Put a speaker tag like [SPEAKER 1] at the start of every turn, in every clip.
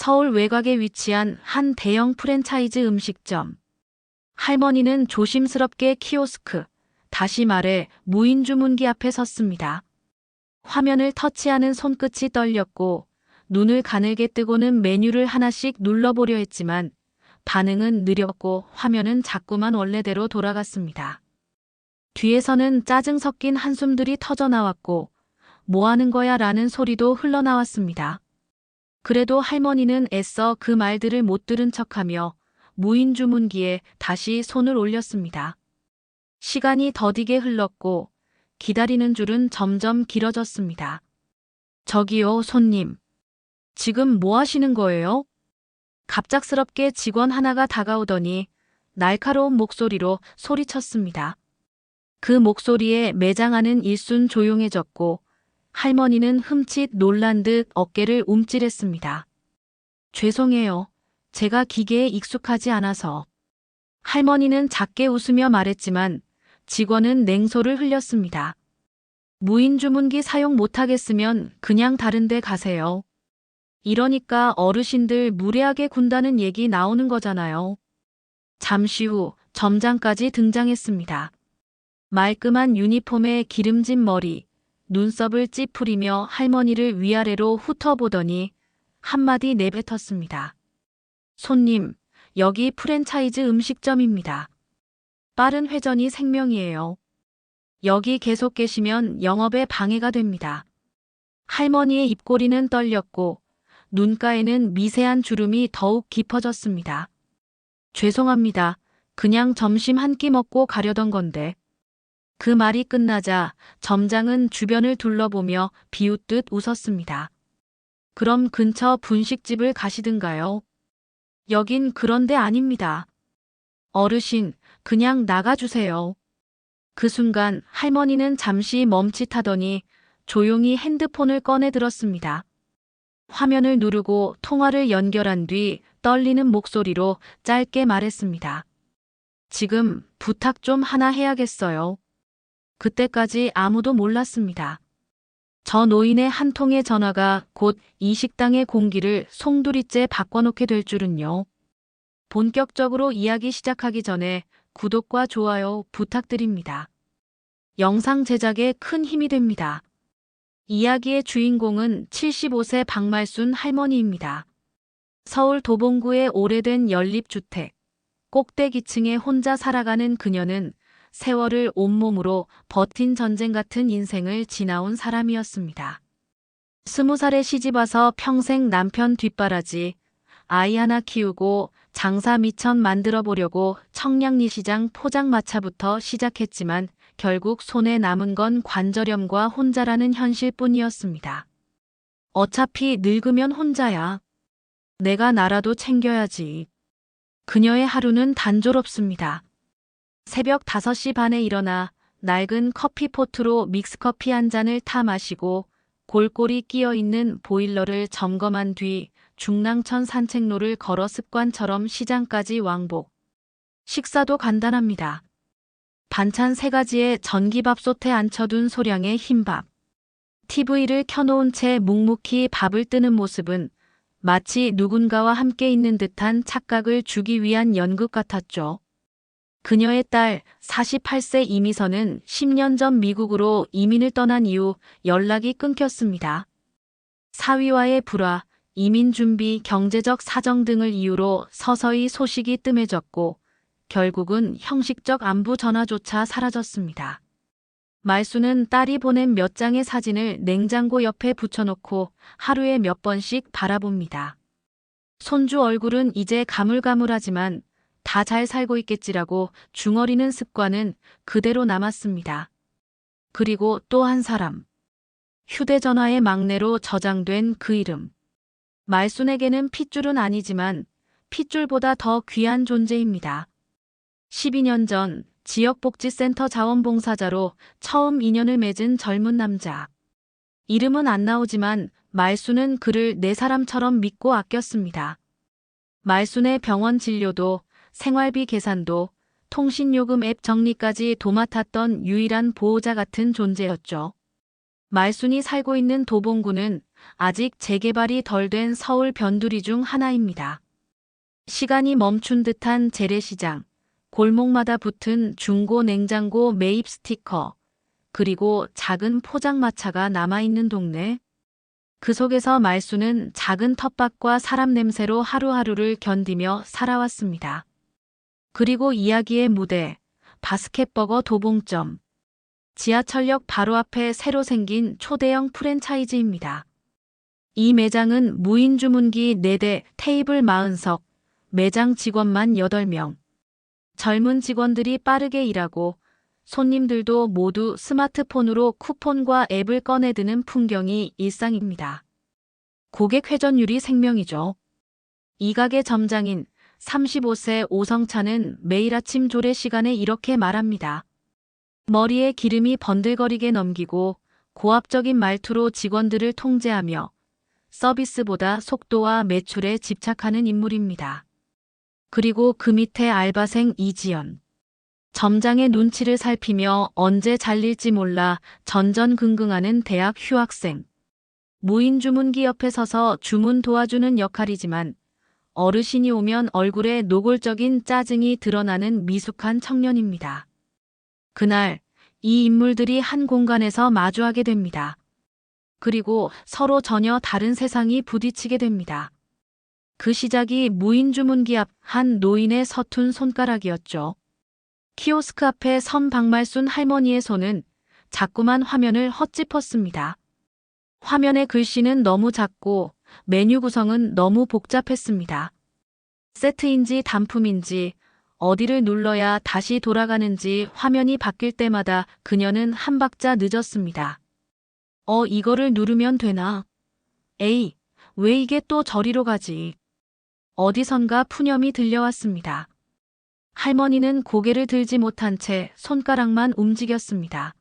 [SPEAKER 1] 서울 외곽에 위치한 한 대형 프랜차이즈 음식점. 할머니는 조심스럽게 키오스크, 다시 말해 무인 주문기 앞에 섰습니다. 화면을 터치하는 손끝이 떨렸고 눈을 가늘게 뜨고는 메뉴를 하나씩 눌러보려 했지만 반응은 느렸고 화면은 자꾸만 원래대로 돌아갔습니다. 뒤에서는 짜증 섞인 한숨들이 터져나왔고 뭐 하는 거야 라는 소리도 흘러나왔습니다. 그래도 할머니는 애써 그 말들을 못 들은 척하며 무인 주문기에 다시 손을 올렸습니다. 시간이 더디게 흘렀고 기다리는 줄은 점점 길어졌습니다. 저기요, 손님. 지금 뭐 하시는 거예요? 갑작스럽게 직원 하나가 다가오더니 날카로운 목소리로 소리쳤습니다. 그 목소리에 매장 안은 일순 조용해졌고 할머니는 흠칫 놀란 듯 어깨를 움찔했습니다. 죄송해요. 제가 기계에 익숙하지 않아서. 할머니는 작게 웃으며 말했지만 직원은 냉소를 흘렸습니다. 무인 주문기 사용 못하겠으면 그냥 다른 데 가세요. 이러니까 어르신들 무례하게 군다는 얘기 나오는 거잖아요. 잠시 후 점장까지 등장했습니다. 말끔한 유니폼에 기름진 머리, 눈썹을 찌푸리며 할머니를 위아래로 훑어보더니 한마디 내뱉었습니다. 손님, 여기 프랜차이즈 음식점입니다. 빠른 회전이 생명이에요. 여기 계속 계시면 영업에 방해가 됩니다. 할머니의 입꼬리는 떨렸고 눈가에는 미세한 주름이 더욱 깊어졌습니다. 죄송합니다. 그냥 점심 한 끼 먹고 가려던 건데. 그 말이 끝나자 점장은 주변을 둘러보며 비웃듯 웃었습니다. 그럼 근처 분식집을 가시든가요? 여긴 그런 데 아닙니다. 어르신, 그냥 나가주세요. 그 순간 할머니는 잠시 멈칫하더니 조용히 핸드폰을 꺼내 들었습니다. 화면을 누르고 통화를 연결한 뒤 떨리는 목소리로 짧게 말했습니다. 지금 부탁 좀 하나 해야겠어요. 그때까지 아무도 몰랐습니다. 저 노인의 한 통의 전화가 곧 이 식당의 공기를 송두리째 바꿔놓게 될 줄은요. 본격적으로 이야기 시작하기 전에 구독과 좋아요 부탁드립니다. 영상 제작에 큰 힘이 됩니다. 이야기의 주인공은 75세 박말순 할머니입니다. 서울 도봉구의 오래된 연립주택, 꼭대기층에 혼자 살아가는 그녀는 세월을 온몸으로 버틴 전쟁 같은 인생을 지나온 사람이었습니다. 20살에 시집와서 평생 남편 뒷바라지, 아이 하나 키우고 장사 미천 만들어 보려고 청량리시장 포장마차부터 시작했지만 결국 손에 남은 건 관절염과 혼자라는 현실뿐이었습니다. 어차피 늙으면 혼자야. 내가 나라도 챙겨야지. 그녀의 하루는 단조롭습니다. 새벽 5시 반에 일어나 낡은 커피포트로 믹스커피 한 잔을 타 마시고 골골이 끼어 있는 보일러를 점검한 뒤 중랑천 산책로를 걸어 습관처럼 시장까지 왕복. 식사도 간단합니다. 반찬 3가지에 전기밥솥에 앉혀둔 소량의 흰밥. TV를 켜놓은 채 묵묵히 밥을 뜨는 모습은 마치 누군가와 함께 있는 듯한 착각을 주기 위한 연극 같았죠. 그녀의 딸 48세 이미선은 10년 전 미국으로 이민을 떠난 이후 연락이 끊겼습니다. 사위와의 불화, 이민 준비, 경제적 사정 등을 이유로 서서히 소식이 뜸해졌고 결국은 형식적 안부 전화조차 사라졌습니다. 말수는 딸이 보낸 몇 장의 사진을 냉장고 옆에 붙여놓고 하루에 몇 번씩 바라봅니다. 손주 얼굴은 이제 가물가물하지만 다 잘 살고 있겠지라고 중얼이는 습관은 그대로 남았습니다. 그리고 또 한 사람. 휴대전화의 막내로 저장된 그 이름. 말순에게는 핏줄은 아니지만 핏줄보다 더 귀한 존재입니다. 12년 전 지역복지센터 자원봉사자로 처음 인연을 맺은 젊은 남자. 이름은 안 나오지만 말순은 그를 내 사람처럼 믿고 아꼈습니다. 말순의 병원 진료도 생활비 계산도 통신요금 앱 정리까지 도맡았던 유일한 보호자 같은 존재였죠. 말순이 살고 있는 도봉구는 아직 재개발이 덜 된 서울 변두리 중 하나입니다. 시간이 멈춘 듯한 재래시장, 골목마다 붙은 중고 냉장고 매입 스티커, 그리고 작은 포장마차가 남아있는 동네. 그 속에서 말수는 작은 텃밭과 사람 냄새로 하루하루를 견디며 살아왔습니다. 그리고 이야기의 무대, 바스켓버거 도봉점. 지하철역 바로 앞에 새로 생긴 초대형 프랜차이즈입니다. 이 매장은 무인 주문기 4대, 테이블 40석, 매장 직원만 8명. 젊은 직원들이 빠르게 일하고 손님들도 모두 스마트폰으로 쿠폰과 앱을 꺼내드는 풍경이 일상입니다. 고객 회전율이 생명이죠. 이 가게 점장인 35세 오성찬은 매일 아침 조례 시간에 이렇게 말합니다. 머리에 기름이 번들거리게 넘기고 고압적인 말투로 직원들을 통제하며 서비스보다 속도와 매출에 집착하는 인물입니다. 그리고 그 밑에 알바생 이지연. 점장의 눈치를 살피며 언제 잘릴지 몰라 전전긍긍하는 대학 휴학생. 무인 주문기 옆에 서서 주문 도와주는 역할이지만 어르신이 오면 얼굴에 노골적인 짜증이 드러나는 미숙한 청년입니다. 그날 이 인물들이 한 공간에서 마주하게 됩니다. 그리고 서로 전혀 다른 세상이 부딪히게 됩니다. 그 시작이 무인 주문기 앞 한 노인의 서툰 손가락이었죠. 키오스크 앞에 선 박말순 할머니의 손은 자꾸만 화면을 헛짚었습니다. 화면의 글씨는 너무 작고 메뉴 구성은 너무 복잡했습니다. 세트인지 단품인지 어디를 눌러야 다시 돌아가는지 화면이 바뀔 때마다 그녀는 한 박자 늦었습니다. 이거를 누르면 되나? 에이, 왜 이게 또 저리로 가지? 어디선가 푸념이 들려왔습니다. 할머니는 고개를 들지 못한 채 손가락만 움직였습니다.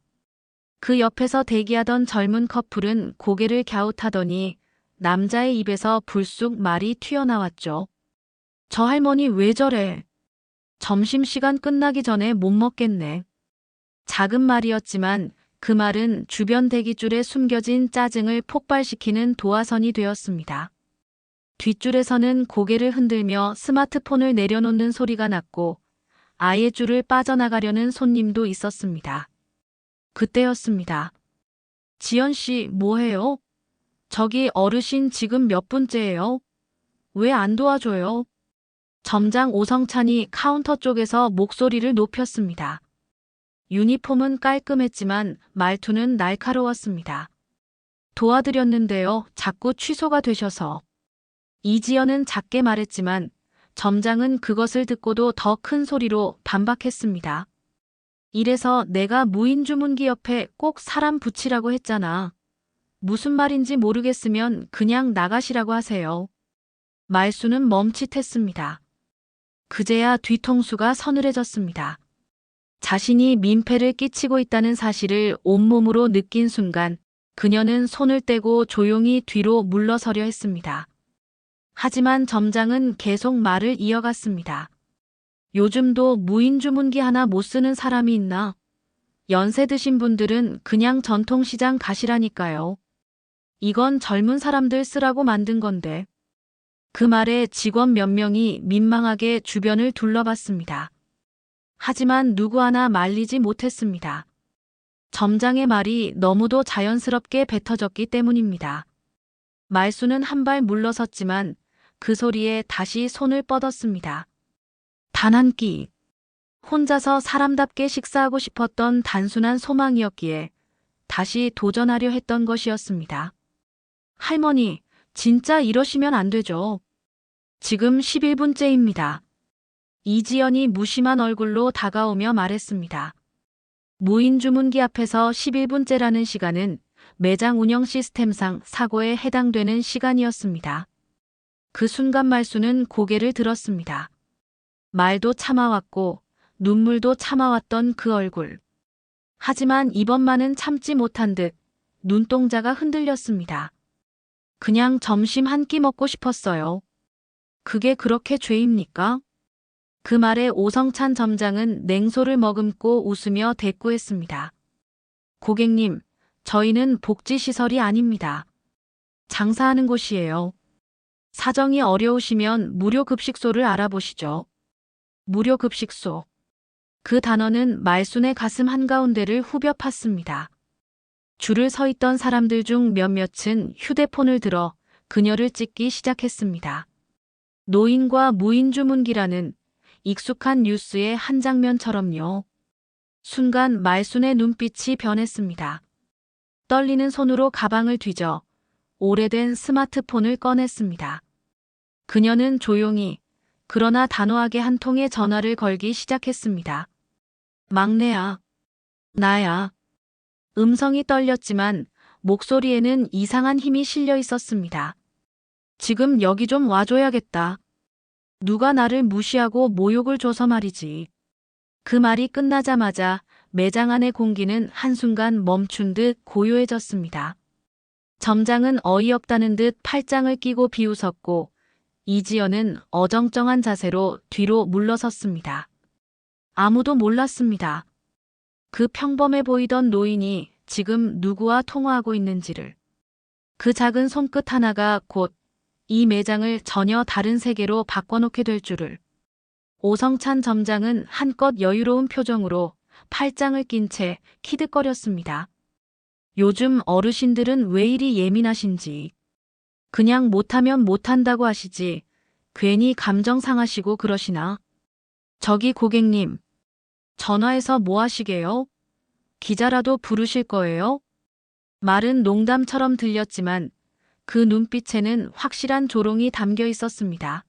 [SPEAKER 1] 그 옆에서 대기하던 젊은 커플은 고개를 갸웃하더니 남자의 입에서 불쑥 말이 튀어나왔죠. 저 할머니 왜 저래? 점심시간 끝나기 전에 못 먹겠네. 작은 말이었지만 그 말은 주변 대기줄에 숨겨진 짜증을 폭발시키는 도화선이 되었습니다. 뒷줄에서는 고개를 흔들며 스마트폰을 내려놓는 소리가 났고 아예 줄을 빠져나가려는 손님도 있었습니다. 그때였습니다. 지연 씨, 뭐해요? 저기 어르신 지금 몇 분째예요? 왜 안 도와줘요? 점장 오성찬이 카운터 쪽에서 목소리를 높였습니다. 유니폼은 깔끔했지만 말투는 날카로웠습니다. 도와드렸는데요. 자꾸 취소가 되셔서. 이지연은 작게 말했지만 점장은 그것을 듣고도 더 큰 소리로 반박했습니다. 이래서 내가 무인 주문기 옆에 꼭 사람 붙이라고 했잖아. 무슨 말인지 모르겠으면 그냥 나가시라고 하세요. 말수는 멈칫했습니다. 그제야 뒤통수가 서늘해졌습니다. 자신이 민폐를 끼치고 있다는 사실을 온몸으로 느낀 순간 그녀는 손을 떼고 조용히 뒤로 물러서려 했습니다. 하지만 점장은 계속 말을 이어갔습니다. 요즘도 무인 주문기 하나 못 쓰는 사람이 있나? 연세 드신 분들은 그냥 전통시장 가시라니까요. 이건 젊은 사람들 쓰라고 만든 건데. 그 말에 직원 몇 명이 민망하게 주변을 둘러봤습니다. 하지만 누구 하나 말리지 못했습니다. 점장의 말이 너무도 자연스럽게 뱉어졌기 때문입니다. 말수는 한 발 물러섰지만 그 소리에 다시 손을 뻗었습니다. 단 한 끼. 혼자서 사람답게 식사하고 싶었던 단순한 소망이었기에 다시 도전하려 했던 것이었습니다. 할머니, 진짜 이러시면 안 되죠. 지금 11분째입니다. 이지연이 무심한 얼굴로 다가오며 말했습니다. 무인 주문기 앞에서 11분째라는 시간은 매장 운영 시스템상 사고에 해당되는 시간이었습니다. 그 순간 말수는 고개를 들었습니다. 말도 참아왔고 눈물도 참아왔던 그 얼굴. 하지만 이번만은 참지 못한 듯 눈동자가 흔들렸습니다. 그냥 점심 한 끼 먹고 싶었어요. 그게 그렇게 죄입니까? 그 말에 오성찬 점장은 냉소를 머금고 웃으며 대꾸했습니다. 고객님, 저희는 복지시설이 아닙니다. 장사하는 곳이에요. 사정이 어려우시면 무료급식소를 알아보시죠. 무료급식소. 그 단어는 말순의 가슴 한가운데를 후벼 팠습니다. 줄을 서 있던 사람들 중 몇몇은 휴대폰을 들어 그녀를 찍기 시작했습니다. 노인과 무인 주문기라는 익숙한 뉴스의 한 장면처럼요. 순간 말순의 눈빛이 변했습니다. 떨리는 손으로 가방을 뒤져 오래된 스마트폰을 꺼냈습니다. 그녀는 조용히 그러나 단호하게 한 통의 전화를 걸기 시작했습니다. 막내야. 나야. 음성이 떨렸지만 목소리에는 이상한 힘이 실려 있었습니다. 지금 여기 좀 와줘야겠다. 누가 나를 무시하고 모욕을 줘서 말이지. 그 말이 끝나자마자 매장 안의 공기는 한순간 멈춘 듯 고요해졌습니다. 점장은 어이없다는 듯 팔짱을 끼고 비웃었고 이지연은 어정쩡한 자세로 뒤로 물러섰습니다. 아무도 몰랐습니다. 그 평범해 보이던 노인이 지금 누구와 통화하고 있는지를. 그 작은 손끝 하나가 곧 이 매장을 전혀 다른 세계로 바꿔놓게 될 줄을. 오성찬 점장은 한껏 여유로운 표정으로 팔짱을 낀 채 키득거렸습니다. 요즘 어르신들은 왜 이리 예민하신지. 그냥 못하면 못한다고 하시지 괜히 감정 상하시고 그러시나. 저기 고객님, 전화해서 뭐 하시게요? 기자라도 부르실 거예요? 말은 농담처럼 들렸지만 그 눈빛에는 확실한 조롱이 담겨 있었습니다.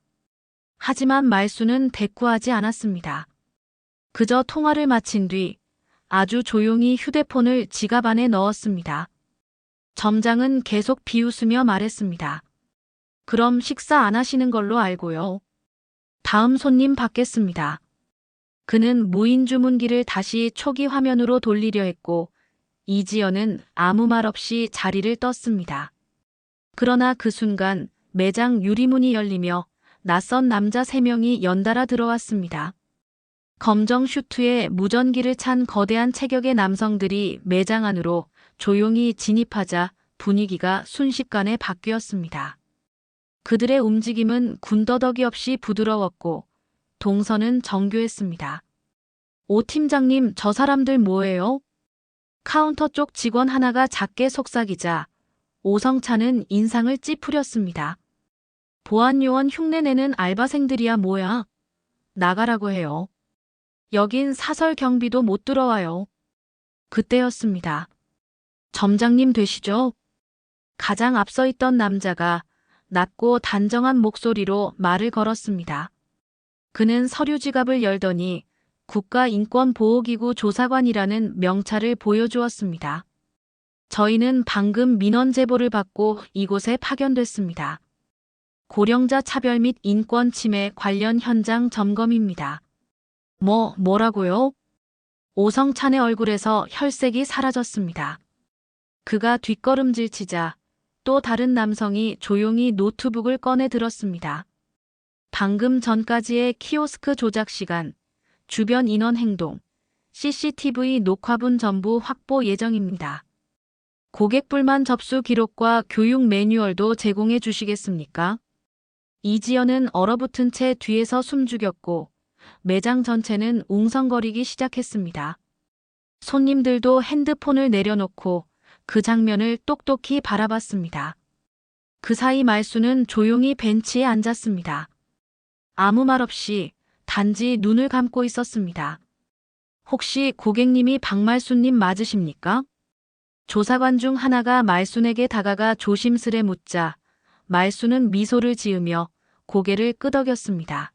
[SPEAKER 1] 하지만 말수는 대꾸하지 않았습니다. 그저 통화를 마친 뒤 아주 조용히 휴대폰을 지갑 안에 넣었습니다. 점장은 계속 비웃으며 말했습니다. 그럼 식사 안 하시는 걸로 알고요. 다음 손님 받겠습니다. 그는 무인 주문기를 다시 초기 화면으로 돌리려 했고 이지연은 아무 말 없이 자리를 떴습니다. 그러나 그 순간 매장 유리문이 열리며 낯선 남자 3명이 연달아 들어왔습니다. 검정 슈트에 무전기를 찬 거대한 체격의 남성들이 매장 안으로 조용히 진입하자 분위기가 순식간에 바뀌었습니다. 그들의 움직임은 군더더기 없이 부드러웠고 동선은 정교했습니다. 오 팀장님, 저 사람들 뭐예요? 카운터 쪽 직원 하나가 작게 속삭이자 오성찬은 인상을 찌푸렸습니다. 보안요원 흉내내는 알바생들이야 뭐야. 나가라고 해요. 여긴 사설 경비도 못 들어와요. 그때였습니다. 점장님 되시죠? 가장 앞서 있던 남자가 낮고 단정한 목소리로 말을 걸었습니다. 그는 서류 지갑을 열더니 국가인권보호기구 조사관이라는 명찰을 보여주었습니다. 저희는 방금 민원 제보를 받고 이곳에 파견됐습니다. 고령자 차별 및 인권 침해 관련 현장 점검입니다. 뭐라고요? 오성찬의 얼굴에서 혈색이 사라졌습니다. 그가 뒷걸음질 치자 또 다른 남성이 조용히 노트북을 꺼내 들었습니다. 방금 전까지의 키오스크 조작 시간, 주변 인원 행동, CCTV 녹화분 전부 확보 예정입니다. 고객 불만 접수 기록과 교육 매뉴얼도 제공해 주시겠습니까? 이지연은 얼어붙은 채 뒤에서 숨죽였고 매장 전체는 웅성거리기 시작했습니다. 손님들도 핸드폰을 내려놓고 그 장면을 똑똑히 바라봤습니다. 그 사이 말수는 조용히 벤치에 앉았습니다. 아무 말 없이 단지 눈을 감고 있었습니다. 혹시 고객님이 박말수님 맞으십니까? 조사관 중 하나가 말순에게 다가가 조심스레 묻자 말순은 미소를 지으며 고개를 끄덕였습니다.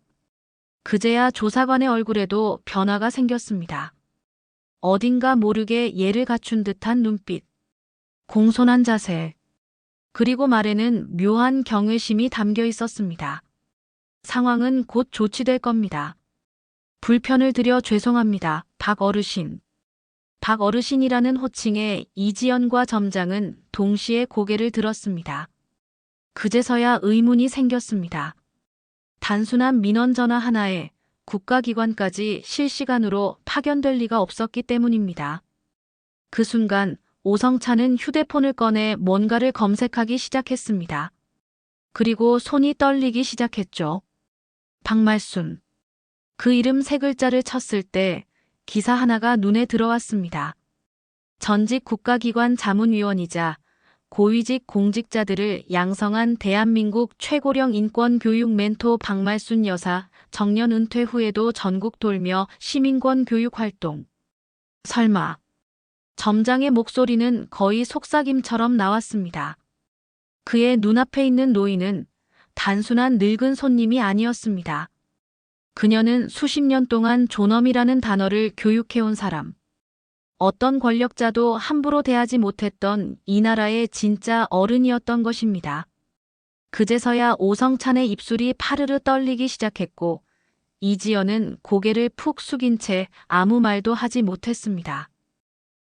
[SPEAKER 1] 그제야 조사관의 얼굴에도 변화가 생겼습니다. 어딘가 모르게 예를 갖춘 듯한 눈빛, 공손한 자세, 그리고 말에는 묘한 경외심이 담겨 있었습니다. 상황은 곧 조치될 겁니다. 불편을 드려 죄송합니다, 박 어르신. 박 어르신이라는 호칭에 이지연과 점장은 동시에 고개를 들었습니다. 그제서야 의문이 생겼습니다. 단순한 민원 전화 하나에 국가기관까지 실시간으로 파견될 리가 없었기 때문입니다. 그 순간 오성찬은 휴대폰을 꺼내 뭔가를 검색하기 시작했습니다. 그리고 손이 떨리기 시작했죠. 박말순. 그 이름 세 글자를 쳤을 때 기사 하나가 눈에 들어왔습니다. 전직 국가기관 자문위원이자 고위직 공직자들을 양성한 대한민국 최고령 인권교육 멘토 박말순 여사, 정년 은퇴 후에도 전국 돌며 시민권 교육 활동. 설마. 점장의 목소리는 거의 속삭임처럼 나왔습니다. 그의 눈앞에 있는 노인은 단순한 늙은 손님이 아니었습니다. 그녀는 수십 년 동안 존엄이라는 단어를 교육해온 사람. 어떤 권력자도 함부로 대하지 못했던 이 나라의 진짜 어른이었던 것입니다. 그제서야 오성찬의 입술이 파르르 떨리기 시작했고 이지연은 고개를 푹 숙인 채 아무 말도 하지 못했습니다.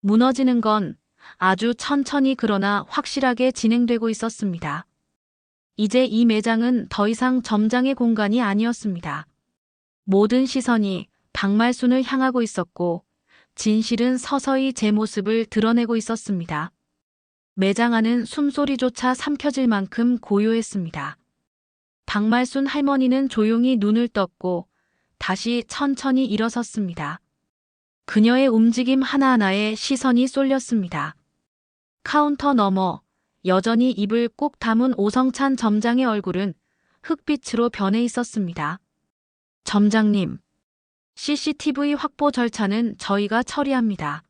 [SPEAKER 1] 무너지는 건 아주 천천히 그러나 확실하게 진행되고 있었습니다. 이제 이 매장은 더 이상 점장의 공간이 아니었습니다. 모든 시선이 박말순을 향하고 있었고 진실은 서서히 제 모습을 드러내고 있었습니다. 매장 안은 숨소리조차 삼켜질 만큼 고요했습니다. 박말순 할머니는 조용히 눈을 떴고 다시 천천히 일어섰습니다. 그녀의 움직임 하나하나에 시선이 쏠렸습니다. 카운터 너머 여전히 입을 꾹 다문 오성찬 점장의 얼굴은 흑빛으로 변해 있었습니다. 점장님, CCTV 확보 절차는 저희가 처리합니다.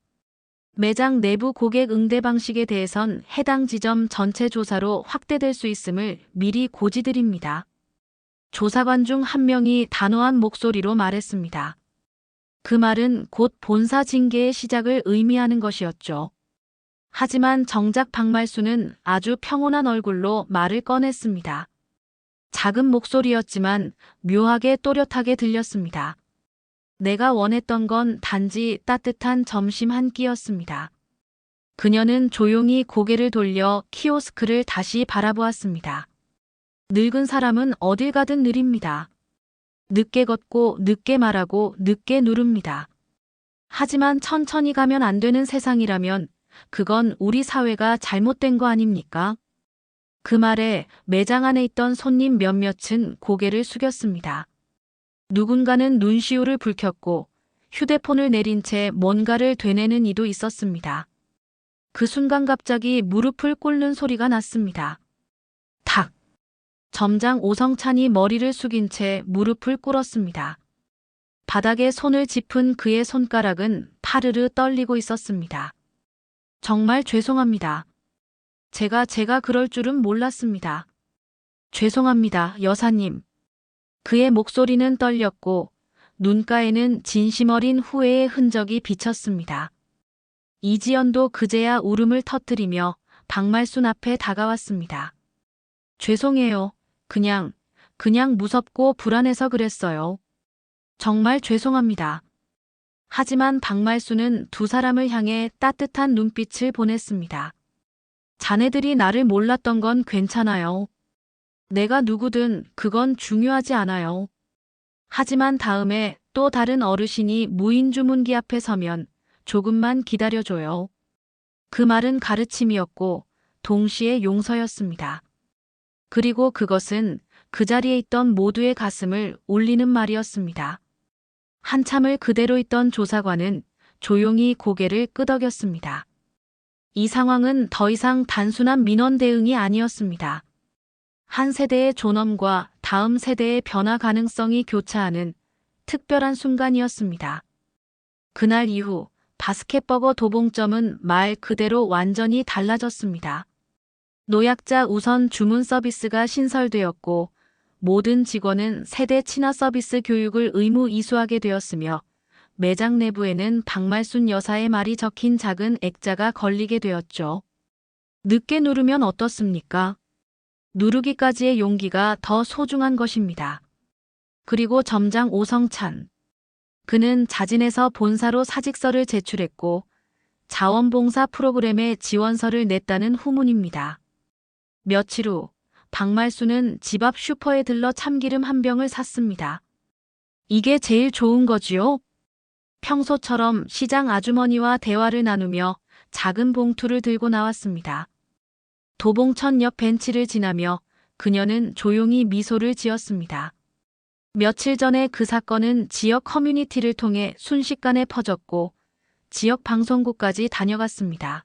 [SPEAKER 1] 매장 내부 고객 응대 방식에 대해선 해당 지점 전체 조사로 확대될 수 있음을 미리 고지드립니다. 조사관 중 한 명이 단호한 목소리로 말했습니다. 그 말은 곧 본사 징계의 시작을 의미하는 것이었죠. 하지만 정작 박말순은 아주 평온한 얼굴로 말을 꺼냈습니다. 작은 목소리였지만 묘하게 또렷하게 들렸습니다. 내가 원했던 건 단지 따뜻한 점심 한 끼였습니다. 그녀는 조용히 고개를 돌려 키오스크를 다시 바라보았습니다. 늙은 사람은 어딜 가든 느립니다. 늦게 걷고 늦게 말하고 늦게 누릅니다. 하지만 천천히 가면 안 되는 세상이라면 그건 우리 사회가 잘못된 거 아닙니까? 그 말에 매장 안에 있던 손님 몇몇은 고개를 숙였습니다. 누군가는 눈시울을 붉혔고 휴대폰을 내린 채 뭔가를 되뇌는 이도 있었습니다. 그 순간 갑자기 무릎을 꿇는 소리가 났습니다. 탁! 점장 오성찬이 머리를 숙인 채 무릎을 꿇었습니다. 바닥에 손을 짚은 그의 손가락은 파르르 떨리고 있었습니다. 정말 죄송합니다. 제가 그럴 줄은 몰랐습니다. 죄송합니다, 여사님. 그의 목소리는 떨렸고 눈가에는 진심 어린 후회의 흔적이 비쳤습니다. 이지연도 그제야 울음을 터뜨리며 박말순 앞에 다가왔습니다. 죄송해요. 그냥 무섭고 불안해서 그랬어요. 정말 죄송합니다. 하지만 박말순은 두 사람을 향해 따뜻한 눈빛을 보냈습니다. 자네들이 나를 몰랐던 건 괜찮아요. 내가 누구든 그건 중요하지 않아요. 하지만 다음에 또 다른 어르신이 무인주문기 앞에 서면 조금만 기다려줘요. 그 말은 가르침이었고 동시에 용서였습니다. 그리고 그것은 그 자리에 있던 모두의 가슴을 울리는 말이었습니다. 한참을 그대로 있던 조사관은 조용히 고개를 끄덕였습니다. 이 상황은 더 이상 단순한 민원 대응이 아니었습니다. 한 세대의 존엄과 다음 세대의 변화 가능성이 교차하는 특별한 순간이었습니다. 그날 이후 바스켓버거 도봉점은 말 그대로 완전히 달라졌습니다. 노약자 우선 주문 서비스가 신설되었고 모든 직원은 세대 친화 서비스 교육을 의무 이수하게 되었으며 매장 내부에는 박말순 여사의 말이 적힌 작은 액자가 걸리게 되었죠. 늦게 누르면 어떻습니까? 누르기까지의 용기가 더 소중한 것입니다. 그리고 점장 오성찬. 그는 자진해서 본사로 사직서를 제출했고 자원봉사 프로그램에 지원서를 냈다는 후문입니다. 며칠 후 박말순은 집 앞 슈퍼에 들러 참기름 한 병을 샀습니다. 이게 제일 좋은 거지요? 평소처럼 시장 아주머니와 대화를 나누며 작은 봉투를 들고 나왔습니다. 도봉천 옆 벤치를 지나며 그녀는 조용히 미소를 지었습니다. 며칠 전에 그 사건은 지역 커뮤니티를 통해 순식간에 퍼졌고 지역 방송국까지 다녀갔습니다.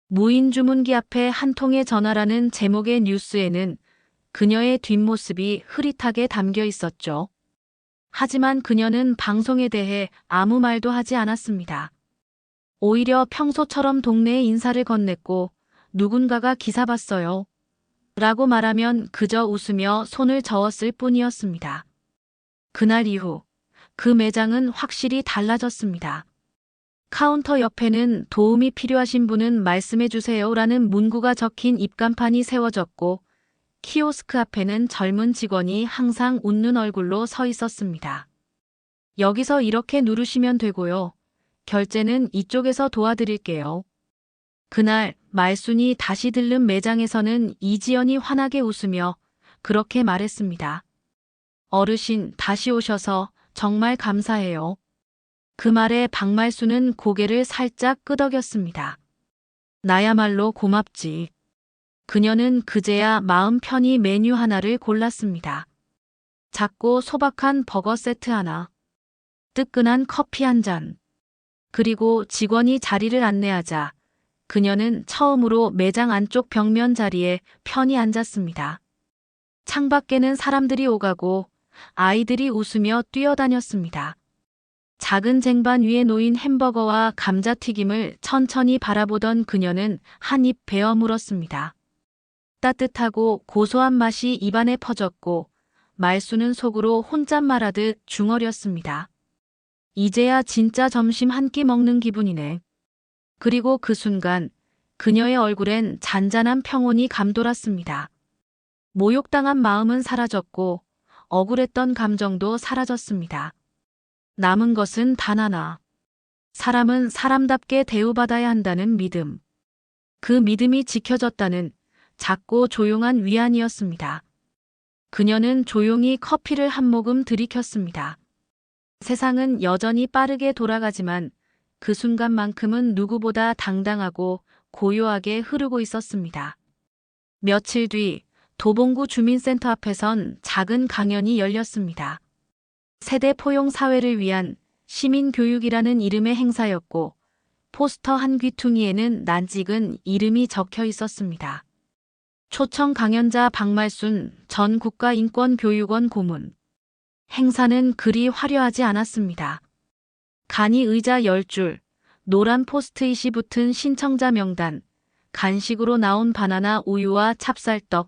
[SPEAKER 1] 무인 주문기 앞에 한 통의 전화라는 제목의 뉴스에는 그녀의 뒷모습이 흐릿하게 담겨 있었죠. 하지만 그녀는 방송에 대해 아무 말도 하지 않았습니다. 오히려 평소처럼 동네에 인사를 건넸고 누군가가 기사 봤어요. 라고 말하면 그저 웃으며 손을 저었을 뿐이었습니다. 그날 이후 그 매장은 확실히 달라졌습니다. 카운터 옆에는 도움이 필요하신 분은 말씀해 주세요라는 문구가 적힌 입간판이 세워졌고 키오스크 앞에는 젊은 직원이 항상 웃는 얼굴로 서 있었습니다. 여기서 이렇게 누르시면 되고요. 결제는 이쪽에서 도와드릴게요. 그날 말순이 다시 들른 매장에서는 이지연이 환하게 웃으며 그렇게 말했습니다. 어르신 다시 오셔서 정말 감사해요. 그 말에 박말순은 고개를 살짝 끄덕였습니다. 나야말로 고맙지. 그녀는 그제야 마음 편히 메뉴 하나를 골랐습니다. 작고 소박한 버거 세트 하나, 뜨끈한 커피 한 잔, 그리고 직원이 자리를 안내하자 그녀는 처음으로 매장 안쪽 벽면 자리에 편히 앉았습니다. 창밖에는 사람들이 오가고 아이들이 웃으며 뛰어다녔습니다. 작은 쟁반 위에 놓인 햄버거와 감자튀김을 천천히 바라보던 그녀는 한 입 베어 물었습니다. 따뜻하고 고소한 맛이 입안에 퍼졌고 말수는 속으로 혼잣말하듯 중얼였습니다. 이제야 진짜 점심 한 끼 먹는 기분이네. 그리고 그 순간 그녀의 얼굴엔 잔잔한 평온이 감돌았습니다. 모욕당한 마음은 사라졌고 억울했던 감정도 사라졌습니다. 남은 것은 단 하나. 사람은 사람답게 대우받아야 한다는 믿음. 그 믿음이 지켜졌다는 작고 조용한 위안이었습니다. 그녀는 조용히 커피를 한 모금 들이켰습니다. 세상은 여전히 빠르게 돌아가지만 그 순간만큼은 누구보다 당당하고 고요하게 흐르고 있었습니다. 며칠 뒤 도봉구 주민센터 앞에선 작은 강연이 열렸습니다. 세대 포용 사회를 위한 시민교육이라는 이름의 행사였고 포스터 한 귀퉁이에는 낯익은 이름이 적혀 있었습니다. 초청 강연자 박말순 전 국가인권교육원 고문. 행사는 그리 화려하지 않았습니다. 간이 의자 10줄, 노란 포스트잇이 붙은 신청자 명단, 간식으로 나온 바나나 우유와 찹쌀떡.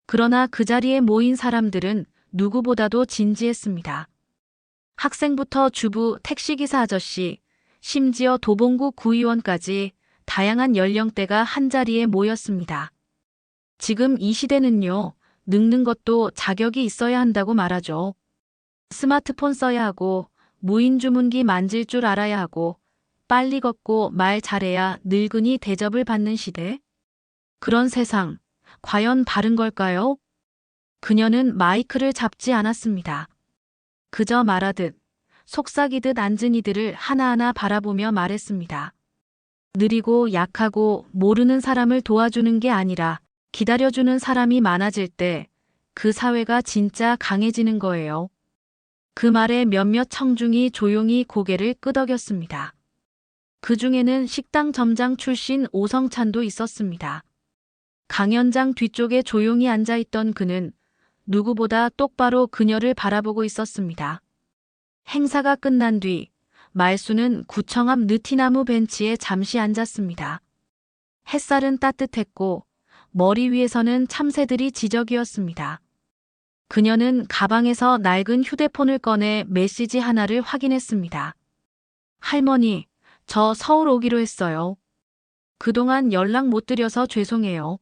[SPEAKER 1] 그러나 그 자리에 모인 사람들은 누구보다도 진지했습니다. 학생부터 주부, 택시기사 아저씨, 심지어 도봉구 구의원까지 다양한 연령대가 한자리에 모였습니다. 지금 이 시대는요, 늙는 것도 자격이 있어야 한다고 말하죠. 스마트폰 써야 하고, 무인 주문기 만질 줄 알아야 하고, 빨리 걷고 말 잘해야 늙은이 대접을 받는 시대? 그런 세상, 과연 바른 걸까요? 그녀는 마이크를 잡지 않았습니다. 그저 말하듯, 속삭이듯 앉은 이들을 하나하나 바라보며 말했습니다. 느리고 약하고 모르는 사람을 도와주는 게 아니라 기다려주는 사람이 많아질 때 그 사회가 진짜 강해지는 거예요. 그 말에 몇몇 청중이 조용히 고개를 끄덕였습니다. 그 중에는 식당 점장 출신 오성찬도 있었습니다. 강연장 뒤쪽에 조용히 앉아있던 그는 누구보다 똑바로 그녀를 바라보고 있었습니다. 행사가 끝난 뒤 말수는 구청 앞 느티나무 벤치에 잠시 앉았습니다. 햇살은 따뜻했고 머리 위에서는 참새들이 지저귀었습니다. 그녀는 가방에서 낡은 휴대폰을 꺼내 메시지 하나를 확인했습니다. 할머니, 저 서울 오기로 했어요. 그동안 연락 못 드려서 죄송해요.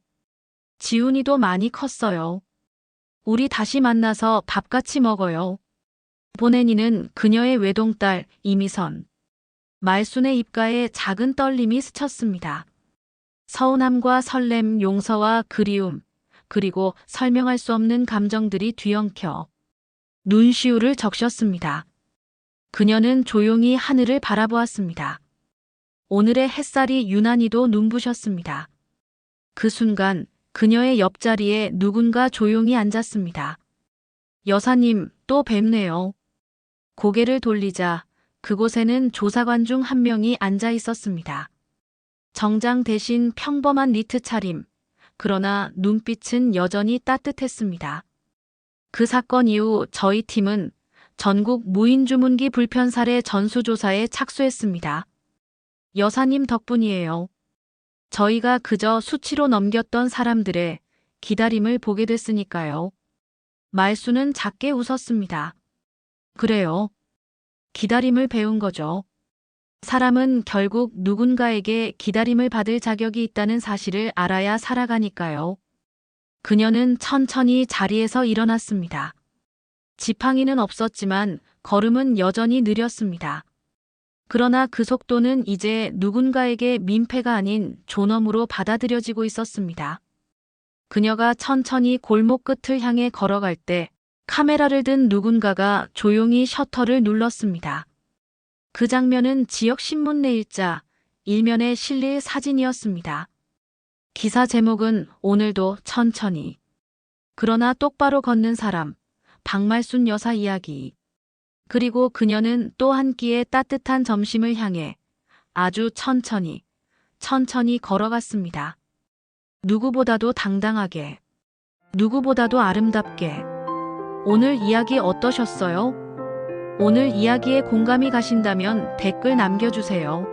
[SPEAKER 1] 지훈이도 많이 컸어요. 우리 다시 만나서 밥 같이 먹어요. 보내니는 그녀의 외동딸 이미선. 말순의 입가에 작은 떨림이 스쳤습니다. 서운함과 설렘, 용서와 그리움, 그리고 설명할 수 없는 감정들이 뒤엉켜 눈시울을 적셨습니다. 그녀는 조용히 하늘을 바라보았습니다. 오늘의 햇살이 유난히도 눈부셨습니다. 그 순간 그녀의 옆자리에 누군가 조용히 앉았습니다. 여사님, 또 뵙네요. 고개를 돌리자 그곳에는 조사관 중 한 명이 앉아 있었습니다. 정장 대신 평범한 니트 차림, 그러나 눈빛은 여전히 따뜻했습니다. 그 사건 이후 저희 팀은 전국 무인주문기 불편 사례 전수조사에 착수했습니다. 여사님 덕분이에요. 저희가 그저 수치로 넘겼던 사람들의 기다림을 보게 됐으니까요. 말수는 작게 웃었습니다. 그래요. 기다림을 배운 거죠. 사람은 결국 누군가에게 기다림을 받을 자격이 있다는 사실을 알아야 살아가니까요. 그녀는 천천히 자리에서 일어났습니다. 지팡이는 없었지만 걸음은 여전히 느렸습니다. 그러나 그 속도는 이제 누군가에게 민폐가 아닌 존엄으로 받아들여지고 있었습니다. 그녀가 천천히 골목 끝을 향해 걸어갈 때 카메라를 든 누군가가 조용히 셔터를 눌렀습니다. 그 장면은 지역 신문내 일자, 일면에 실릴 사진이었습니다. 기사 제목은 오늘도 천천히. 그러나 똑바로 걷는 사람, 박말순 여사 이야기. 그리고 그녀는 또 한 끼의 따뜻한 점심을 향해 아주 천천히 걸어갔습니다. 누구보다도 당당하게, 누구보다도 아름답게. 오늘 이야기 어떠셨어요? 오늘 이야기에 공감이 가신다면 댓글 남겨주세요.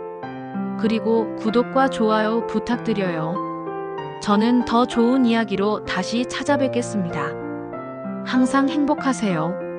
[SPEAKER 1] 그리고 구독과 좋아요 부탁드려요. 저는 더 좋은 이야기로 다시 찾아뵙겠습니다. 항상 행복하세요.